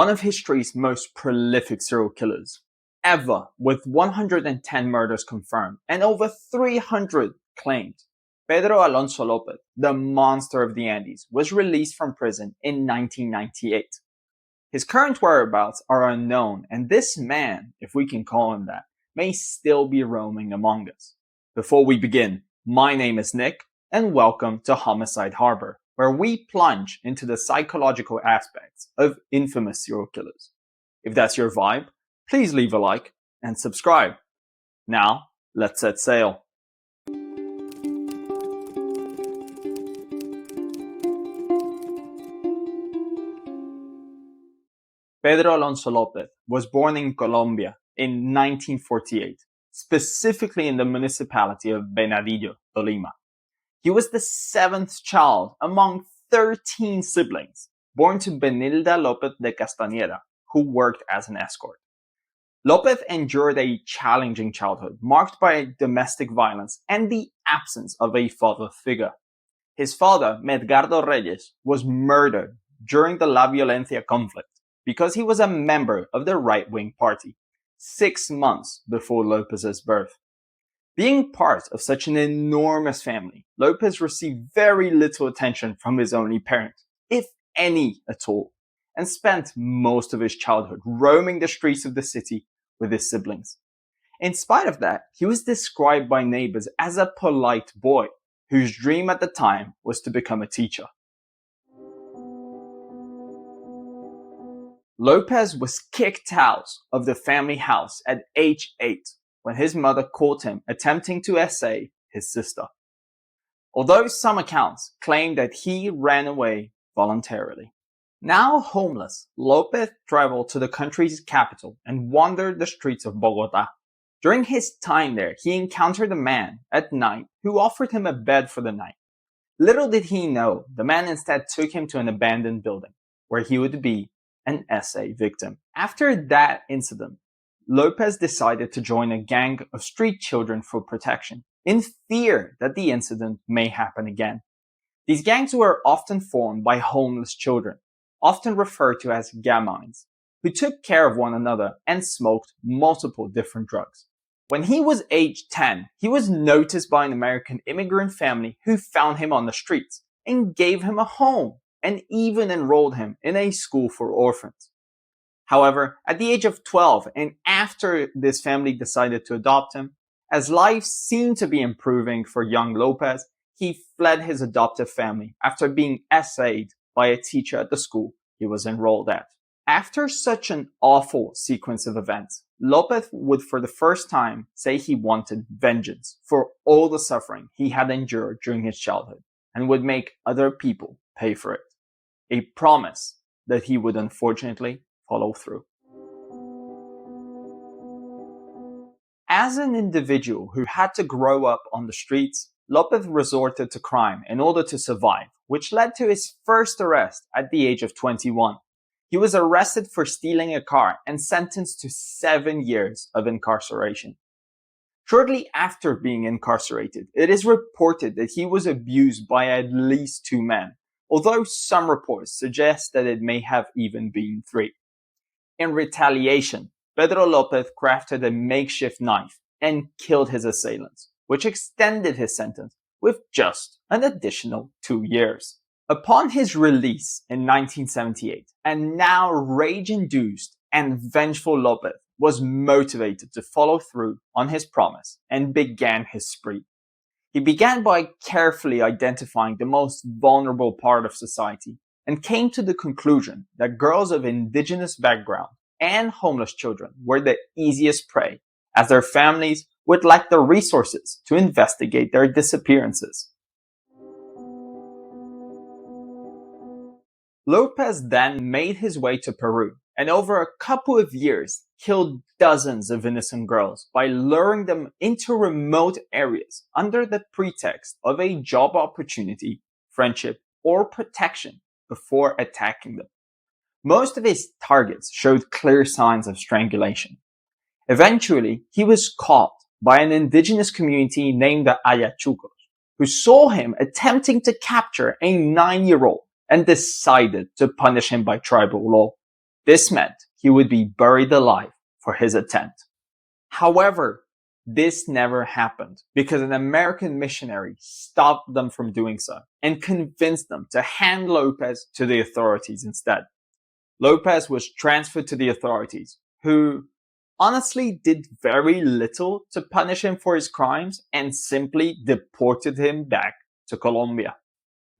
one of history's most prolific serial killers ever, with 110 murders confirmed and over 300 claimed. Pedro Alonso Lopez, the monster of the Andes, was released from prison in 1998. His current whereabouts are unknown, and this man, if we can call him that, may still be roaming among us. Before we begin, my name is Nick, and welcome to Homicide Harbor, where we plunge into the psychological aspects of infamous serial killers. If that's your vibe, please leave a like and subscribe. Now, let's set sail. Pedro Alonso Lopez was born in Colombia in 1948, specifically in the municipality of Bernardillo, Tolima. He was the seventh child among 13 siblings, born to Benilda Lopez de Castañeda, who worked as an escort. Lopez endured a challenging childhood marked by domestic violence and the absence of a father figure. His father, Medgardo Reyes, was murdered during the La Violencia conflict because he was a member of the right-wing party, 6 months before Lopez's birth. Being part of such an enormous family, Lopez received very little attention from his only parent, if any at all, and spent most of his childhood roaming the streets of the city with his siblings. In spite of that, he was described by neighbors as a polite boy, whose dream at the time was to become a teacher. Lopez was kicked out of the family house at age 8 when his mother caught him attempting to essay his sister. Although some accounts claim that he ran away voluntarily. Now homeless, Lopez traveled to the country's capital and wandered the streets of Bogota. During his time there, he encountered a man at night who offered him a bed for the night. Little did he know, the man instead took him to an abandoned building, where he would be an essay victim. After that incident, Lopez decided to join a gang of street children for protection, in fear that the incident may happen again. These gangs were often formed by homeless children, often referred to as gamines, who took care of one another and smoked multiple different drugs. When he was age 10, he was noticed by an American immigrant family who found him on the streets and gave him a home and even enrolled him in a school for orphans. However, at the age of 12 and after this family decided to adopt him, as life seemed to be improving for young Lopez, he fled his adoptive family after being essayed by a teacher at the school he was enrolled at. After such an awful sequence of events, Lopez would for the first time say he wanted vengeance for all the suffering he had endured during his childhood and would make other people pay for it. A promise that he would unfortunately follow through. As an individual who had to grow up on the streets, Lopez resorted to crime in order to survive, which led to his first arrest at the age of 21. He was arrested for stealing a car and sentenced to 7 years of incarceration. Shortly after being incarcerated, it is reported that he was abused by at least 2 men, although some reports suggest that it may have even been 3. In retaliation, Pedro Lopez crafted a makeshift knife and killed his assailants, which extended his sentence with just an additional 2 years. Upon his release in 1978, and now rage-induced and vengeful Lopez was motivated to follow through on his promise and began his spree. He began by carefully identifying the most vulnerable part of society and came to the conclusion that girls of indigenous background and homeless children were the easiest prey, as their families would lack the resources to investigate their disappearances. Lopez then made his way to Peru and over a couple of years killed dozens of innocent girls by luring them into remote areas under the pretext of a job opportunity, friendship, or protection before attacking them. Most of his targets showed clear signs of strangulation. Eventually, he was caught by an indigenous community named the Ayachucos, who saw him attempting to capture a 9-year-old and decided to punish him by tribal law. This meant he would be buried alive for his attempt. However, this never happened because an American missionary stopped them from doing so and convinced them to hand Lopez to the authorities instead. Lopez was transferred to the authorities, who honestly did very little to punish him for his crimes and simply deported him back to Colombia.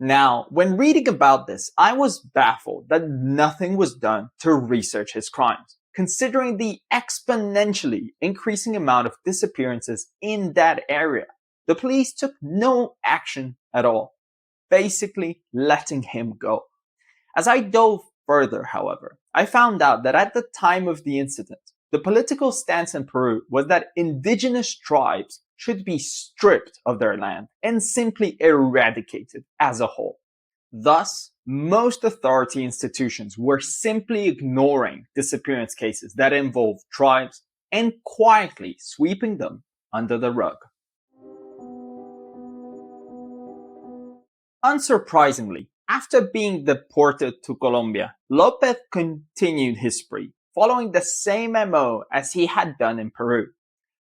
Now, when reading about this, I was baffled that nothing was done to research his crimes, considering the exponentially increasing amount of disappearances in that area. The police took no action at all, basically letting him go. As I dove further, however, I found out that at the time of the incident, the political stance in Peru was that indigenous tribes should be stripped of their land and simply eradicated as a whole. Thus, most authority institutions were simply ignoring disappearance cases that involve tribes and quietly sweeping them under the rug. Unsurprisingly, after being deported to Colombia, Lopez continued his spree, following the same MO as he had done in Peru.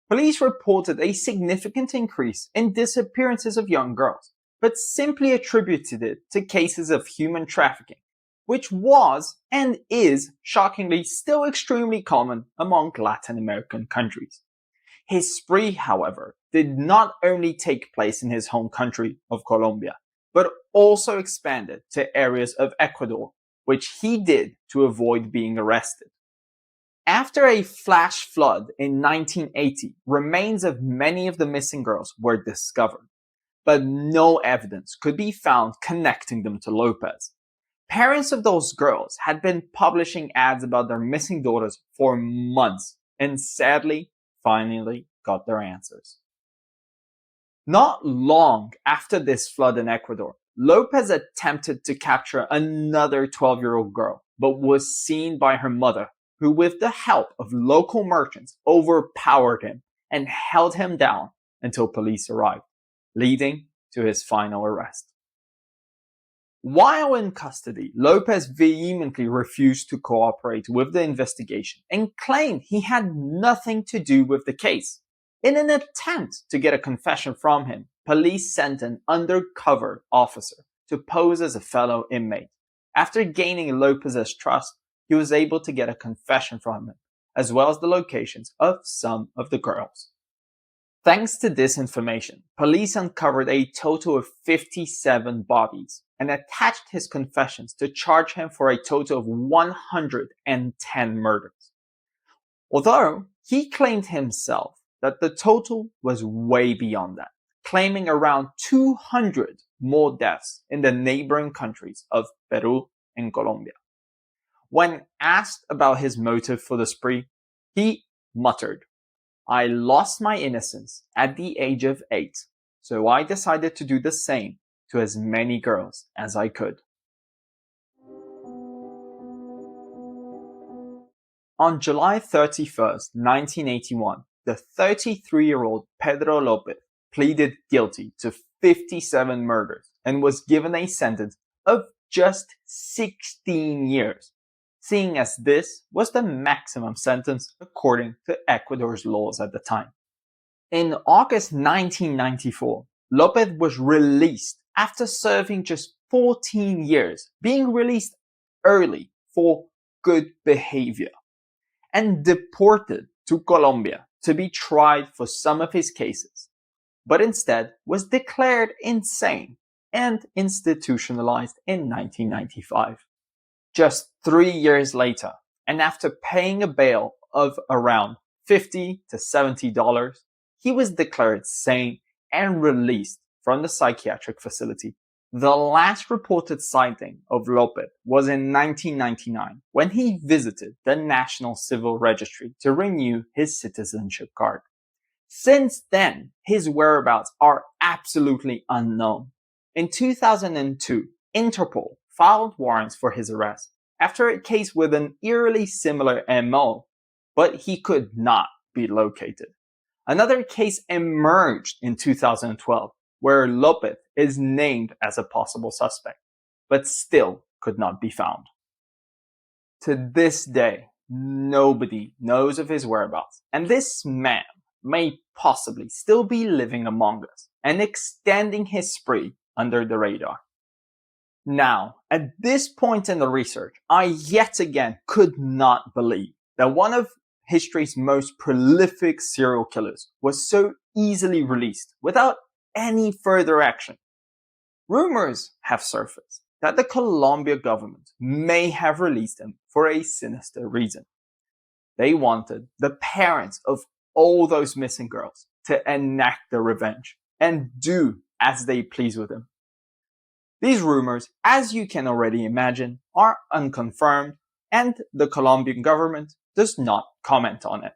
Police reported a significant increase in disappearances of young girls, but simply attributed it to cases of human trafficking, which was and is shockingly still extremely common among Latin American countries. His spree, however, did not only take place in his home country of Colombia, but also expanded to areas of Ecuador, which he did to avoid being arrested. After a flash flood in 1980, remains of many of the missing girls were discovered, but no evidence could be found connecting them to Lopez. Parents of those girls had been publishing ads about their missing daughters for months, and sadly, finally got their answers. Not long after this flood in Ecuador, Lopez attempted to capture another 12-year-old girl, but was seen by her mother, who with the help of local merchants overpowered him and held him down until police arrived, leading to his final arrest. While in custody, Lopez vehemently refused to cooperate with the investigation and claimed he had nothing to do with the case. In an attempt to get a confession from him, police sent an undercover officer to pose as a fellow inmate. After gaining Lopez's trust, he was able to get a confession from him, as well as the locations of some of the girls. Thanks to this information, police uncovered a total of 57 bodies and attached his confessions to charge him for a total of 110 murders. Although he claimed himself that the total was way beyond that, claiming around 200 more deaths in the neighboring countries of Peru and Colombia. When asked about his motive for the spree, he muttered, "I lost my innocence at the age of 8, so I decided to do the same to as many girls as I could." On July 31st, 1981, the 33-year-old Pedro Lopez pleaded guilty to 57 murders and was given a sentence of just 16 years. Seeing as this was the maximum sentence according to Ecuador's laws at the time. In August 1994, Lopez was released after serving just 14 years, being released early for good behavior, and deported to Colombia to be tried for some of his cases, but instead was declared insane and institutionalized in 1995. Just 3 years later, and after paying a bail of around $50 to $70, he was declared sane and released from the psychiatric facility. The last reported sighting of Lopez was in 1999 when he visited the National Civil Registry to renew his citizenship card. Since then, his whereabouts are absolutely unknown. In 2002, Interpol filed warrants for his arrest after a case with an eerily similar MO, but he could not be located. Another case emerged in 2012 where Lopez is named as a possible suspect, but still could not be found. To this day, nobody knows of his whereabouts, and this man may possibly still be living among us and extending his spree under the radar. Now, at this point in the research, I yet again could not believe that one of history's most prolific serial killers was so easily released without any further action. Rumors have surfaced that the Colombia government may have released him for a sinister reason. They wanted the parents of all those missing girls to enact their revenge and do as they please with him. These rumors, as you can already imagine, are unconfirmed, and the Colombian government does not comment on it.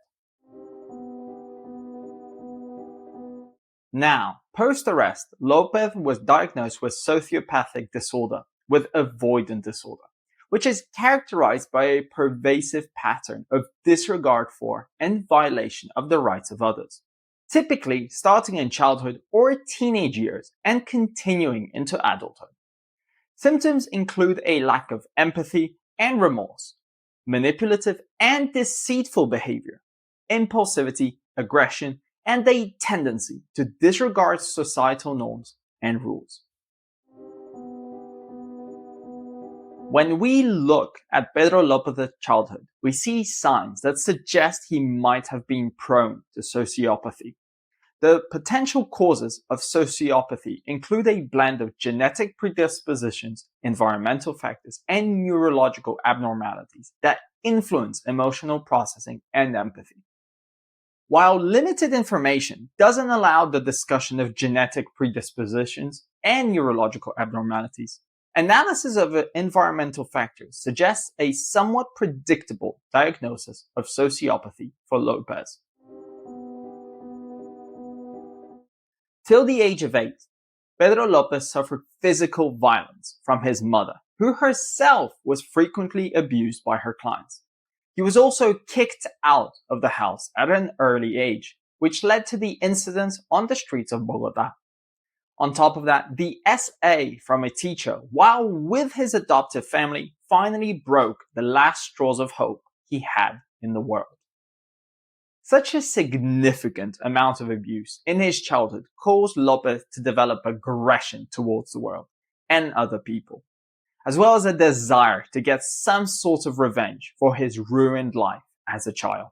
Now, post-arrest, Lopez was diagnosed with sociopathic disorder, with avoidant disorder, which is characterized by a pervasive pattern of disregard for and violation of the rights of others, typically starting in childhood or teenage years and continuing into adulthood. Symptoms include a lack of empathy and remorse, manipulative and deceitful behavior, impulsivity, aggression, and a tendency to disregard societal norms and rules. When we look at Pedro Lopez's childhood, we see signs that suggest he might have been prone to sociopathy. The potential causes of sociopathy include a blend of genetic predispositions, environmental factors, and neurological abnormalities that influence emotional processing and empathy. While limited information doesn't allow the discussion of genetic predispositions and neurological abnormalities, analysis of environmental factors suggests a somewhat predictable diagnosis of sociopathy for Lopez. Till the age of 8, Pedro Lopez suffered physical violence from his mother, who herself was frequently abused by her clients. He was also kicked out of the house at an early age, which led to the incidents on the streets of Bogota. On top of that, the SA from a teacher, while with his adoptive family, finally broke the last straws of hope he had in the world. Such a significant amount of abuse in his childhood caused Lopez to develop aggression towards the world and other people, as well as a desire to get some sort of revenge for his ruined life as a child.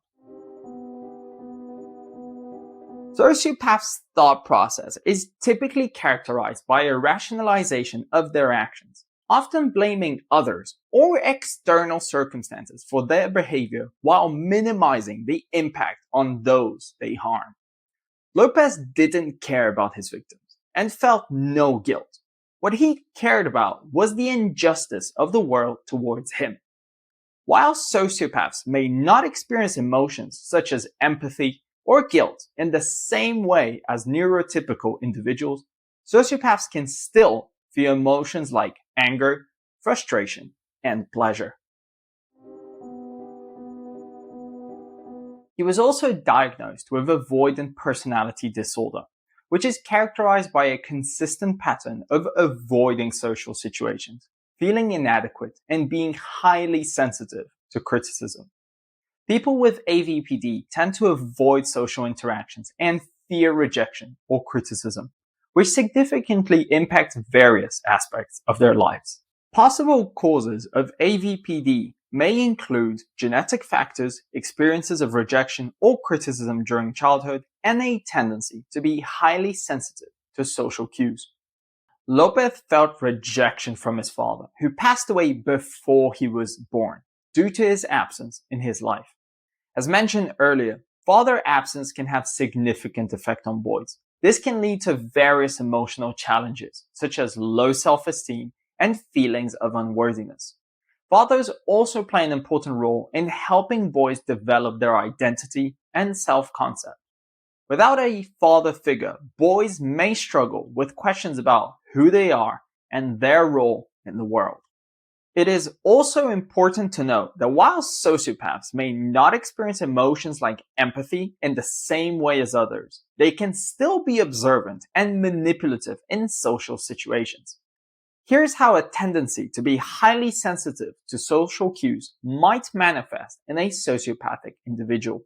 Sociopaths' thought process is typically characterized by a rationalization of their actions, often blaming others or external circumstances for their behavior while minimizing the impact on those they harm. Lopez didn't care about his victims and felt no guilt. What he cared about was the injustice of the world towards him. While sociopaths may not experience emotions such as empathy or guilt in the same way as neurotypical individuals, sociopaths can still feel emotions like anger, frustration, and pleasure. He was also diagnosed with avoidant personality disorder, which is characterized by a consistent pattern of avoiding social situations, feeling inadequate, and being highly sensitive to criticism. People with AVPD tend to avoid social interactions and fear rejection or criticism, which significantly impacts various aspects of their lives. Possible causes of AVPD may include genetic factors, experiences of rejection or criticism during childhood, and a tendency to be highly sensitive to social cues. Lopez felt rejection from his father, who passed away before he was born, due to his absence in his life. As mentioned earlier, father absence can have significant effect on boys. This can lead to various emotional challenges, such as low self-esteem and feelings of unworthiness. Fathers also play an important role in helping boys develop their identity and self-concept. Without a father figure, boys may struggle with questions about who they are and their role in the world. It is also important to note that while sociopaths may not experience emotions like empathy in the same way as others, they can still be observant and manipulative in social situations. Here's how a tendency to be highly sensitive to social cues might manifest in a sociopathic individual.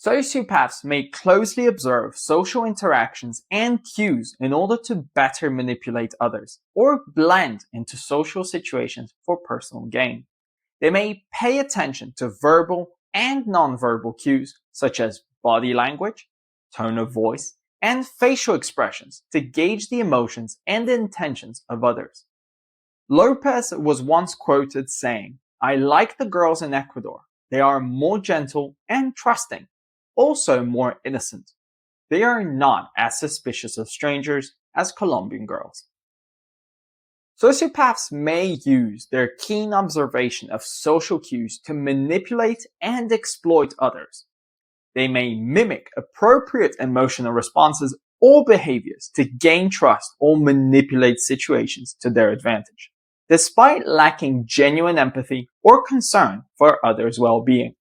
Sociopaths may closely observe social interactions and cues in order to better manipulate others or blend into social situations for personal gain. They may pay attention to verbal and nonverbal cues such as body language, tone of voice, and facial expressions to gauge the emotions and intentions of others. Lopez was once quoted saying, "I like the girls in Ecuador. They are more gentle and trusting, also more innocent. They are not as suspicious of strangers as Colombian girls." Sociopaths may use their keen observation of social cues to manipulate and exploit others. They may mimic appropriate emotional responses or behaviors to gain trust or manipulate situations to their advantage, despite lacking genuine empathy or concern for others' well-being.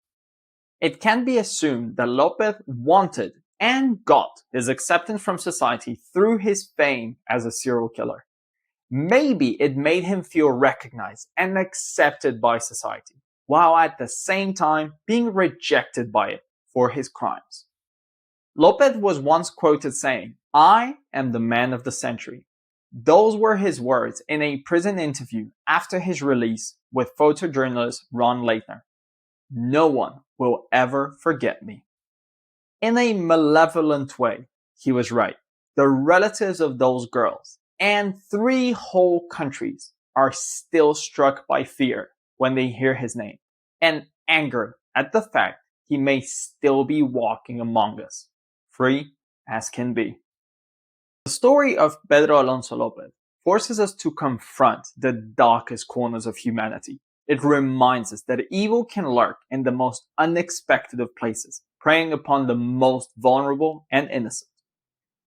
It can be assumed that Lopez wanted and got his acceptance from society through his fame as a serial killer. Maybe it made him feel recognized and accepted by society, while at the same time being rejected by it for his crimes. Lopez was once quoted saying, "I am the man of the century." Those were his words in a prison interview after his release with photojournalist Ron Leitner. "No one will ever forget me." In a malevolent way, he was right. The relatives of those girls and 3 whole countries are still struck by fear when they hear his name and angered at the fact he may still be walking among us, free as can be. The story of Pedro Alonso Lopez forces us to confront the darkest corners of humanity. It reminds us that evil can lurk in the most unexpected of places, preying upon the most vulnerable and innocent.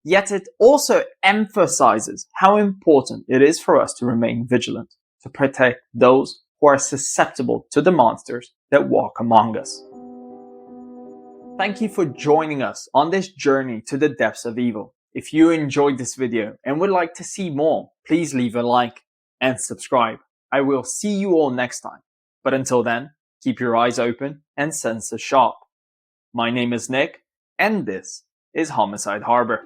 Yet it also emphasizes how important it is for us to remain vigilant, to protect those who are susceptible to the monsters that walk among us. Thank you for joining us on this journey to the depths of evil. If you enjoyed this video and would like to see more, please leave a like and subscribe. I will see you all next time. But until then, keep your eyes open and senses sharp. My name is Nick, and this is Homicide Harbor.